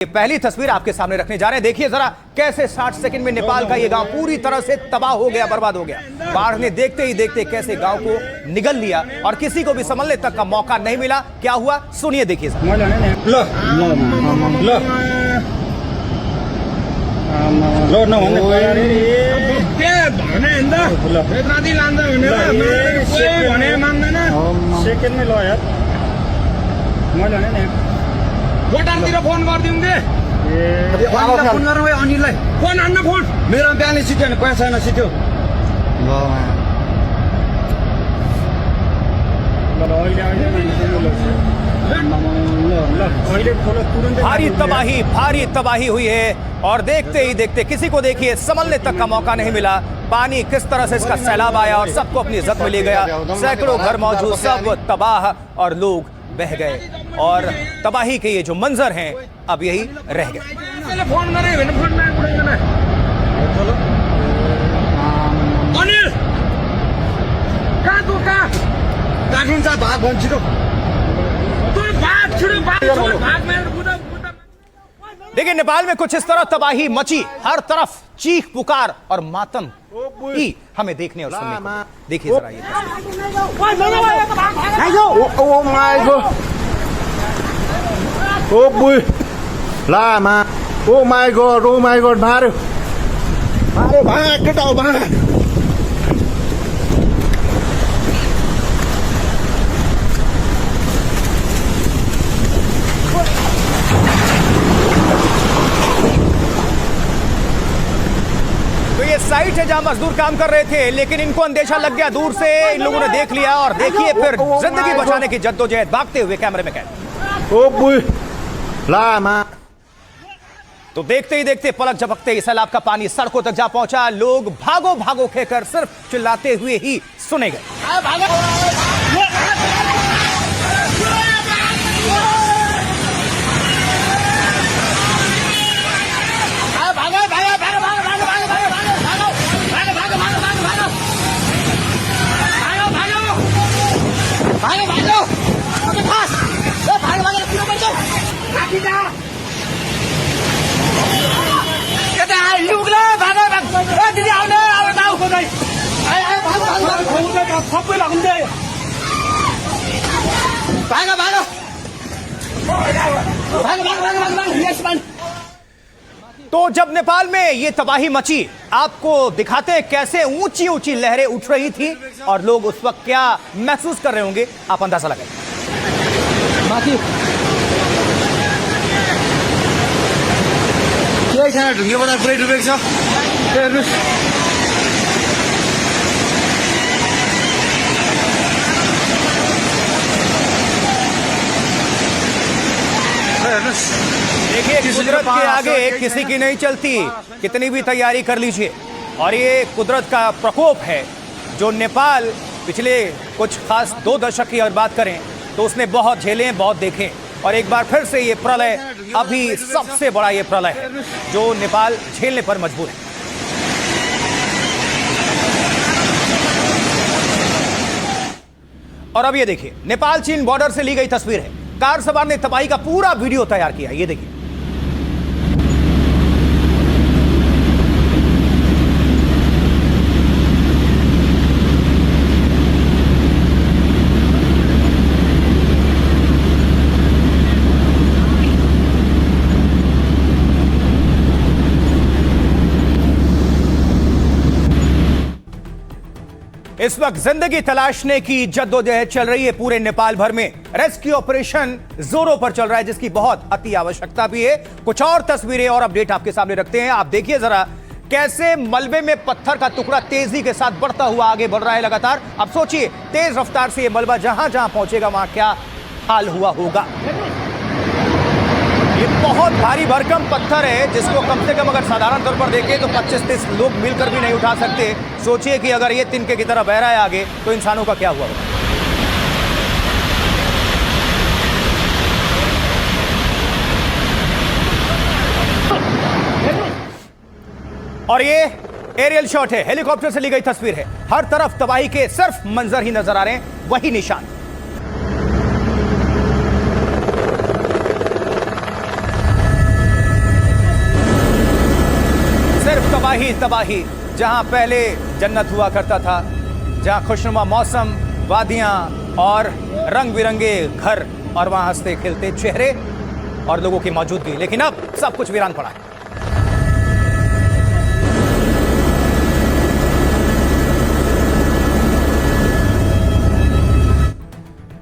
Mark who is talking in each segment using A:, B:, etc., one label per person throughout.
A: ये पहली तस्वीर आपके सामने रखने जा रहे हैं। देखिए जरा कैसे 60 सेकंड में नेपाल का ये गांव पूरी तरह से तबाह हो गया, बर्बाद हो गया। बाढ़ ने देखते ही देखते कैसे गांव को निगल लिया और किसी को भी संभलने तक का मौका नहीं मिला। क्या हुआ सुनिए, देखिए
B: भोटारतिर फोन गरिदिउँ फोन गरौँ अनिललाई फोन हान्न फोन मेरो ब्यालेन्स सिट्यो भने पैसा छैन सिट्यो
A: भारी तबाही हुई है और देखते ही देखते किसी को देखिए संभलने तक का मौका नहीं मिला। पानी किस तरह से इसका सैलाब आया और सबको अपनी जद में ले गया। सैकड़ों घर मौजूद सब तबाह और लोग बह गए और तबाही के ये जो मंजर हैं अब यही रह गए। देखिए नेपाल में कुछ इस तरह तबाही मची, हर तरफ चीख पुकार और मातम ही हमें देखने और सुनने को। देखिए जरा ये
C: Lama. Oh my god, Mario. Mario, भाग के जाओ भाग।
A: तो ये साइट है जहां मजदूर काम कर रहे थे, लेकिन इनको अंदेशा लग गया। दूर से इन लोगों ने देख लिया और देखिए फिर जिंदगी बचाने की जद्दोजहद, भागते हुए कैमरे में कैद।
C: ओ बुई लामा।
A: तो देखते ही देखते पलक झपकते ही सैलाब का पानी सड़कों तक जा पहुंचा। लोग भागो भागो कहकर सिर्फ चिल्लाते हुए ही सुने गए। तो जब नेपाल में ये तबाही मची, आपको दिखाते हैं कैसे ऊंची ऊंची लहरें उठ रही थी और लोग उस वक्त क्या महसूस कर रहे होंगे, आप अंदाजा लगाइए। देखिए कुदरत के आगे किसी की नहीं चलती, कितनी भी तैयारी कर लीजिए। और ये कुदरत का प्रकोप है जो नेपाल पिछले कुछ खास 2 दशक की अगर बात करें तो उसने बहुत झेले, बहुत देखे। और एक बार फिर से ये प्रलय अभी सबसे बड़ा ये प्रलय है जो नेपाल झेलने पर मजबूर है। और अब ये देखिए नेपाल चीन बॉर्डर से ली गई तस्वीर है। कार सवार ने तबाही का पूरा वीडियो तैयार किया, ये देखिए। इस वक्त जिंदगी तलाशने की जद्दोजहद चल रही है पूरे नेपाल भर में। रेस्क्यू ऑपरेशन जोरों पर चल रहा है जिसकी बहुत अति आवश्यकता भी है। कुछ और तस्वीरें और अपडेट आपके सामने रखते हैं। आप देखिए जरा कैसे मलबे में पत्थर का टुकड़ा तेजी के साथ बढ़ता हुआ आगे बढ़ रहा है लगातार। अब सोचिए तेज रफ्तार से ये मलबा जहां जहां पहुंचेगा वहां क्या हाल हुआ होगा। ये बहुत भारी भरकम पत्थर है जिसको कम से कम अगर साधारण तौर पर देखें तो 25-30 लोग मिलकर भी नहीं उठा सकते। सोचिए कि अगर ये तिनके की तरह बह रहा है आगे तो इंसानों का क्या हुआ होगा। और ये एरियल शॉट है, हेलीकॉप्टर से ली गई तस्वीर है। हर तरफ तबाही के सिर्फ मंजर ही नजर आ रहे हैं, वही निशान। तबाही तबाही, जहां पहले जन्नत हुआ करता था, जहां खुशनुमा मौसम, वादियां और रंग बिरंगे घर और वहां हंसते खिलते चेहरे और लोगों की मौजूदगी, लेकिन अब सब कुछ वीरान पड़ा है।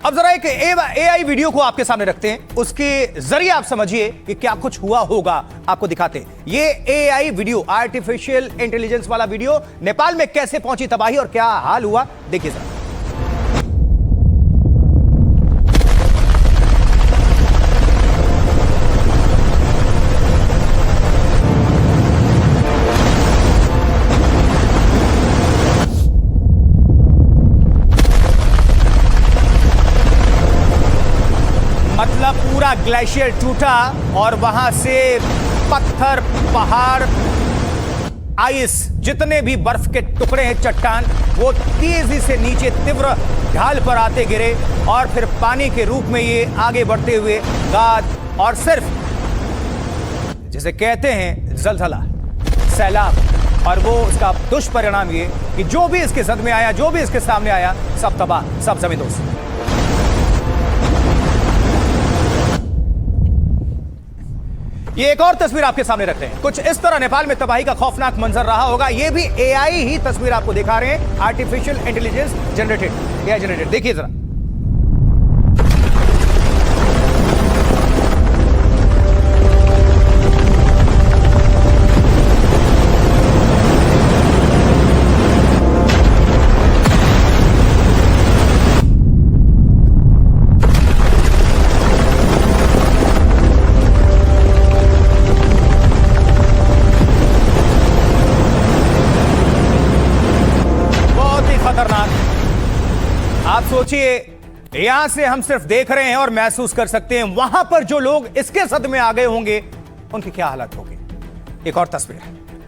A: अब जरा एक एआई वीडियो को आपके सामने रखते हैं, उसके जरिए आप समझिए कि क्या कुछ हुआ होगा, आपको दिखाते हैं। ये एआई वीडियो, आर्टिफिशियल इंटेलिजेंस वाला वीडियो, नेपाल में कैसे पहुंची तबाही और क्या हाल हुआ, देखिए जरा। मतलब पूरा ग्लेशियर टूटा और वहां से पत्थर, पहाड़, आइस, जितने भी बर्फ के टुकड़े हैं, चट्टान, वो तेजी से नीचे तीव्र ढाल पर आते गिरे और फिर पानी के रूप में ये आगे बढ़ते हुए गाद और सिर्फ जिसे कहते हैं जलजला, सैलाब, और वो उसका दुष्परिणाम ये कि जो भी इसके सद में आया, जो भी इसके सामने आया, सब तबाह, सब जमींदोज। ये एक और तस्वीर आपके सामने रखते हैं। कुछ इस तरह नेपाल में तबाही का खौफनाक मंजर रहा होगा। ये भी एआई ही तस्वीर आपको दिखा रहे हैं, artificial intelligence generated, AI generated. देखिए जरा। आप सोचिए, यहां से हम सिर्फ देख रहे हैं और महसूस कर सकते हैं, वहां पर जो लोग इसके सद में आ गए होंगे उनकी क्या हालत होगी। एक और तस्वीर,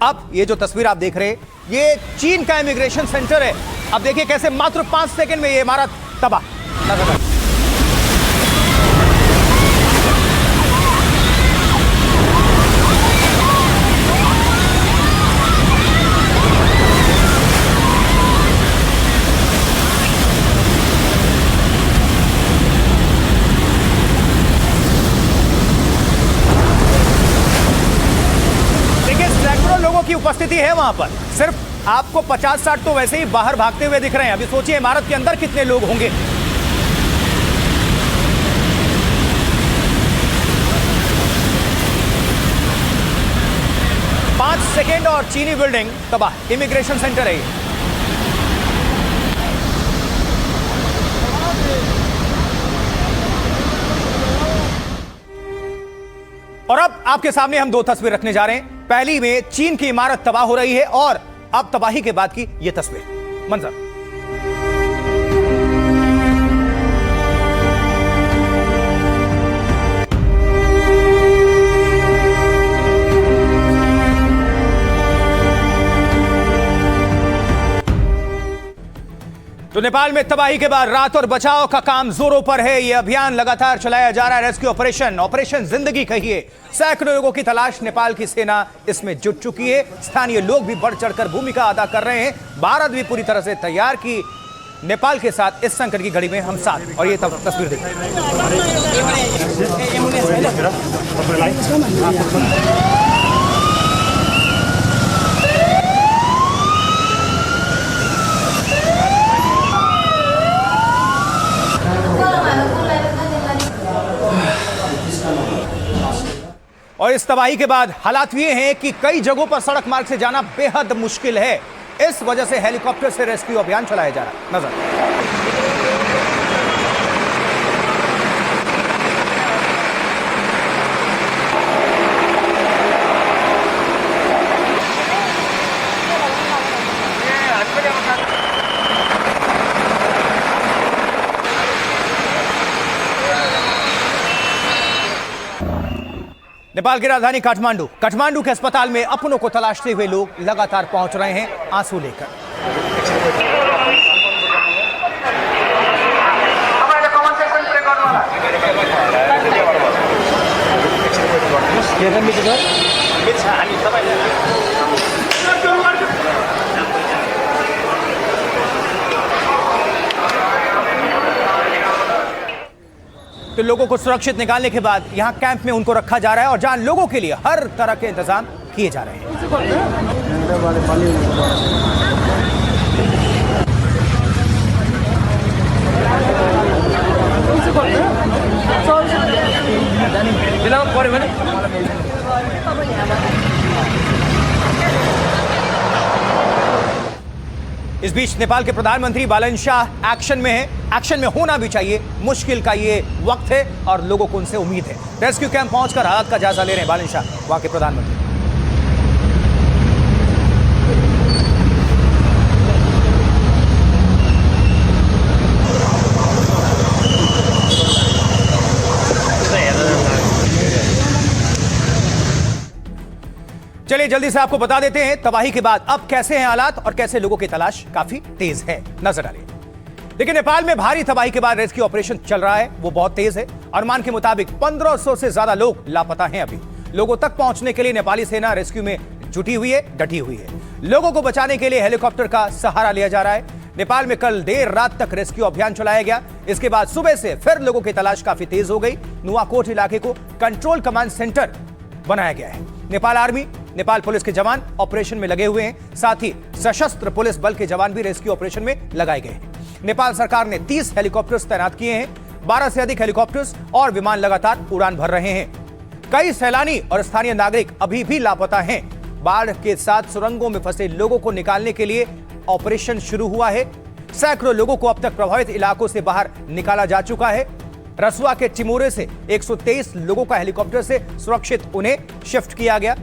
A: अब ये जो तस्वीर आप देख रहे हैं, ये चीन का इमिग्रेशन सेंटर है। अब देखिए कैसे मात्र 5 सेकंड में ये इमारत तबाह। की उपस्थिति है वहां पर, सिर्फ आपको 50-60 तो वैसे ही बाहर भागते हुए दिख रहे हैं। अभी सोचिए इमारत के अंदर कितने लोग होंगे। पांच सेकेंड और चीनी बिल्डिंग तबाह, इमिग्रेशन सेंटर है ये। और अब आपके सामने हम दो तस्वीर रखने जा रहे हैं। पहली में चीन की इमारत तबाह हो रही है और अब तबाही के बाद की यह तस्वीर, मंजर। तो नेपाल में तबाही के बाद राहत और बचाव का काम जोरों पर है। यह अभियान लगातार चलाया जा रहा है, रेस्क्यू ऑपरेशन जिंदगी कहिए। सैकड़ों लोगों की तलाश नेपाल की सेना इसमें जुट चुकी है। स्थानीय लोग भी बढ़ चढ़कर भूमिका अदा कर रहे हैं। भारत भी पूरी तरह से तैयार की नेपाल के साथ इस संकट की घड़ी में हम साथ। और ये तस्वीर देखिए। और इस तबाही के बाद हालात ये हैं कि कई जगहों पर सड़क मार्ग से जाना बेहद मुश्किल है। इस वजह से हेलीकॉप्टर से रेस्क्यू अभियान चलाया जा रहा है। नजर। नेपाल की राजधानी काठमांडू के अस्पताल में अपनों को तलाशते हुए लोग लगातार पहुंच रहे हैं आंसू लेकर। तो लोगों को सुरक्षित निकालने के बाद यहां कैंप में उनको रखा जा रहा है और जहां लोगों के लिए हर तरह के इंतजाम किए जा रहे हैं। इस बीच नेपाल के प्रधानमंत्री बालन शाह एक्शन में है। एक्शन में होना भी चाहिए, मुश्किल का ये वक्त है और लोगों को उनसे उम्मीद है। रेस्क्यू कैंप पहुंचकर हालात का जायजा ले रहे हैं बालन शाह, वहां के प्रधानमंत्री। चलिए जल्दी से आपको बता देते हैं तबाही के बाद अब कैसे हैं हालात और कैसे लोगों की तलाश काफी तेज है। नजर डालिए। देखिए, नेपाल में भारी तबाही के बाद रेस्क्यू ऑपरेशन चल रहा है, वो बहुत तेज है। अनुमान के मुताबिक 1500 से ज्यादा लोग लापता हैं। अभी लोगों तक पहुंचने के लिए नेपाली सेना रेस्क्यू में जुटी हुई है, डटी हुई है। लोगों को बचाने के लिए हेलीकॉप्टर का सहारा लिया जा रहा है। नेपाल में कल देर रात तक रेस्क्यू अभियान चलाया गया। इसके बाद सुबह से फिर लोगों की तलाश काफी तेज हो गई। नुआकोट इलाके को कंट्रोल कमांड सेंटर बनाया गया है। नेपाल आर्मी, नेपाल पुलिस के जवान ऑपरेशन में लगे हुए हैं। साथ ही सशस्त्र पुलिस बल के जवान भी रेस्क्यू ऑपरेशन में लगाए गए हैं। नेपाल सरकार ने 30 हेलीकॉप्टर्स तैनात किए हैं। 12 से अधिक हेलीकॉप्टर्स और विमान लगातार उड़ान भर रहे हैं। कई सैलानी और स्थानीय नागरिक अभी भी लापता हैं। बाढ़ के साथ सुरंगों में फंसे लोगों को निकालने के लिए ऑपरेशन शुरू हुआ है। सैकड़ों लोगों को अब तक प्रभावित इलाकों से बाहर निकाला जा चुका है। रसुआ के चिमोरे से 123 लोगों का हेलीकॉप्टर से सुरक्षित उन्हें शिफ्ट किया गया,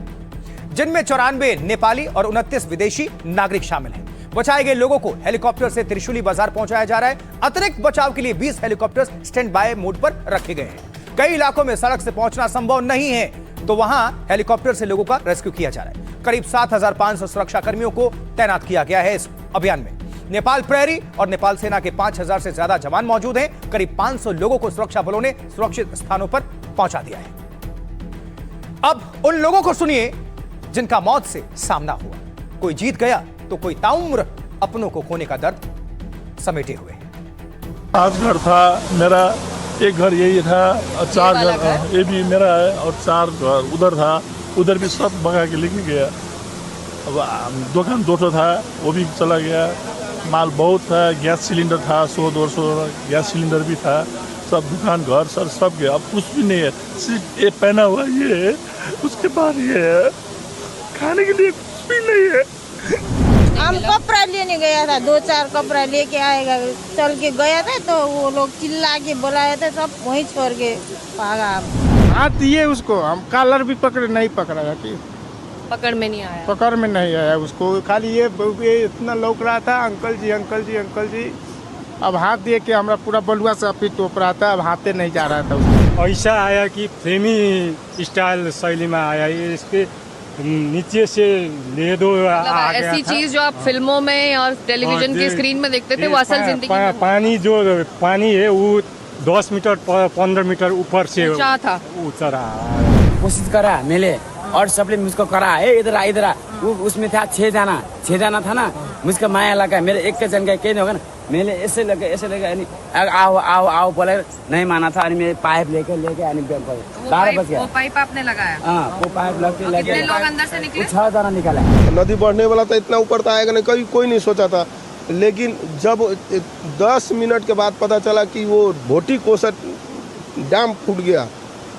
A: जिनमें 94 नेपाली और 29 विदेशी नागरिक शामिल हैं। बचाए गए लोगों को हेलीकॉप्टर से त्रिशूली बाजार पहुंचाया जा रहा है। अतिरिक्त बचाव के लिए 20 हेलीकॉप्टर स्टैंड बाय मोड पर रखे गए हैं। कई इलाकों में सड़क से पहुंचना संभव नहीं है, तो वहां हेलीकॉप्टर से लोगों का रेस्क्यू किया जा रहा है। करीब 7500 सुरक्षा कर्मियों को तैनात किया गया है इस अभियान में। नेपाल प्रहरी और नेपाल सेना के 5000 से ज्यादा जवान मौजूद हैं। करीब 500 लोगों को सुरक्षा बलों ने सुरक्षित स्थानों पर पहुंचा दिया है। अब उन लोगों को सुनिए जिनका मौत से सामना हुआ। कोई जीत गया तो कोई ताउम्र अपनों को खोने का दर्द समेटे हुए।
D: 5 घर था मेरा, एक घर यही था और 4 घर ये भी मेरा है और 4 घर उधर था, उधर भी सब भगा के लेके गया। अब दुकान 200 था वो भी चला गया। माल बहुत था, गैस सिलेंडर था 100-200 गैस सिलेंडर भी था, सब दुकान घर सर सब गया। अब कुछ भी नहीं है, सिर्फ ये पहना हुआ ये है, उसके बाद ये है, खाने के लिए कुछ भी नहीं है।
E: हम कपड़ा लेने गया था, 2-4 कपड़ा लेके आएगा चल के गया था, तो वो लोग चिल्ला के बुलाए थे, सब वहीं छोड़ के भागा।
F: हाथ दिए उसको, हम कॉलर भी पकड़े, नहीं पकड़ा कि
G: पकड़ में नहीं आया,
F: पकड़ में नहीं आया उसको। खाली ये इतना लौक रहा था, अंकल जी अंकल जी अंकल जी। अब हाथ दे के हमारा पूरा बलुआ से अभी टोप रहा था, अब हाथे नहीं जा रहा था उसको।
H: ऐसा आया कि फ्रेमी स्टाइल शैली में आया, ये इसके नीचे से ले दो आ गया
G: ऐसी
H: था।
G: चीज जो आप फिल्मों में और टेलीविजन की स्क्रीन में देखते थे वो असल जिंदगी में
H: पानी जो पानी है वो 10 मीटर 15 मीटर ऊपर से
G: ऊंचा था।
H: ऊंचा रहा।
I: कोशिश करा मैंने और सबने मुझको करा है इधर आ वो उसमें था 6 जाना था ना। मुझको माया लगा, मेरे एक के जन का कहीं नहीं होगा ना। मैंने ऐसे लगे आओ आओ आओ बोले, नहीं माना था। मैं पाइप लेके 12 बज गया।
G: वो पाइप आपने लगाया?
I: हाँ, वो पाइप लगे।
G: कितने लोग अंदर से निकले?
I: 6 जना निकाला।
C: नदी बढ़ने वाला था, इतना ऊपर था आएगा नहीं, कोई नहीं सोचा था। लेकिन जब 10 मिनट के बाद पता चला कि वो भोटी कोसट डैम फूट गया,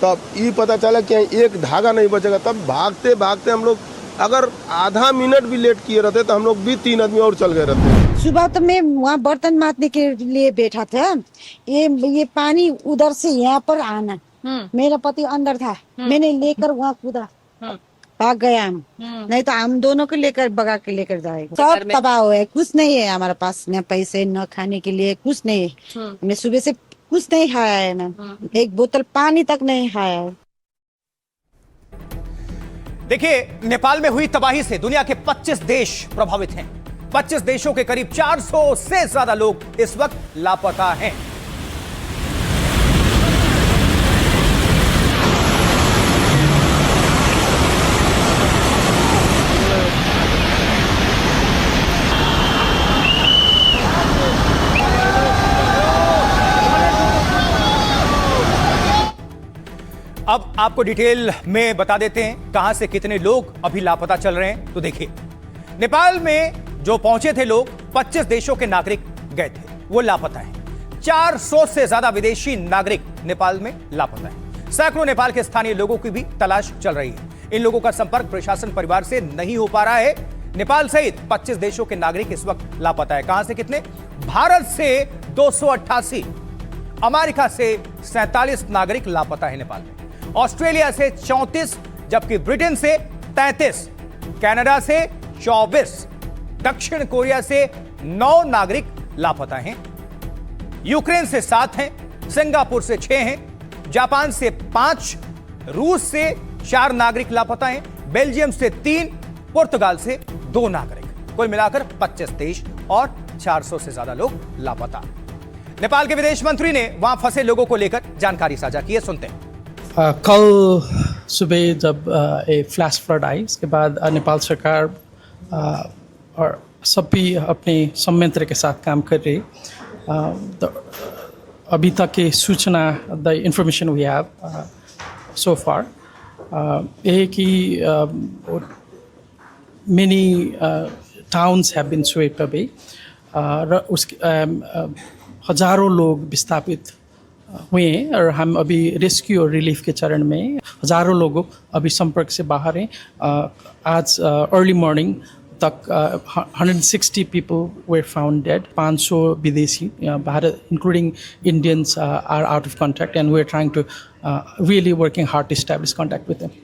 C: तब ये पता चला कि एक धागा नहीं बचेगा। तब भागते भागते हम लोग अगर आधा मिनट भी लेट किए रहते तो हम लोग भी 3 आदमी और चल गए रहते।
E: सुबह तो मैं वहाँ बर्तन मारने के लिए बैठा था, ये पानी उधर से यहाँ पर आना, मेरा पति अंदर था, मैंने लेकर वहाँ कूदा, भाग गया हम। नहीं तो हम दोनों को लेकर भगा के लेकर जाएगा। सब तबाह हुआ है, कुछ नहीं है हमारे पास, न पैसे न खाने के लिए कुछ नहीं है। हमने सुबह से कुछ नहीं खाया है, ना एक बोतल पानी तक नहीं खाया है।
A: देखिए, नेपाल में हुई तबाही से दुनिया के 25 देश प्रभावित हैं। 25 देशों के करीब 400 से ज्यादा लोग इस वक्त लापता हैं। आपको डिटेल में बता देते हैं कहां से कितने लोग अभी लापता चल रहे हैं। तो देखिए, नेपाल में जो पहुंचे थे लोग, 25 देशों के नागरिक गए थे, वो लापता हैं। 400 से ज्यादा विदेशी नागरिक नेपाल में लापता हैं। सैकड़ों नेपाल के स्थानीय लोगों की भी तलाश चल रही है। इन लोगों का संपर्क प्रशासन परिवार से नहीं हो पा रहा है। नेपाल सहित 25 देशों के नागरिक इस वक्त लापता है। कहां से कितने? भारत से 288, अमेरिका से 47 नागरिक लापता है नेपाल में, ऑस्ट्रेलिया से 34, जबकि ब्रिटेन से 33, कनाडा से 24, दक्षिण कोरिया से 9 नागरिक लापता हैं, यूक्रेन से 7 हैं, सिंगापुर से 6 हैं, जापान से 5, रूस से 4 नागरिक लापता हैं, बेल्जियम से 3, पुर्तगाल से 2 नागरिक। कुल मिलाकर 25 देश और 400 से ज्यादा लोग लापता। नेपाल के विदेश मंत्री ने वहां फंसे लोगों को लेकर जानकारी साझा की है, सुनते हैं।
J: कल सुबह जब एक फ्लैश फ्लड आई, उसके बाद नेपाल सरकार और सभी अपने संयंत्र के साथ काम कर रही। अभी तक की सूचना, the information we have so far, ये कि many towns have been swept away, हजारों लोग विस्थापित हुए हैं और हम अभी रेस्क्यू और रिलीफ के चरण में। हजारों लोग अभी संपर्क से बाहर हैं। आज अर्ली मॉर्निंग तक 160 people were found dead. 500 विदेशी Bharat including Indians are out of contact, and we're trying to really working hard to establish contact with them.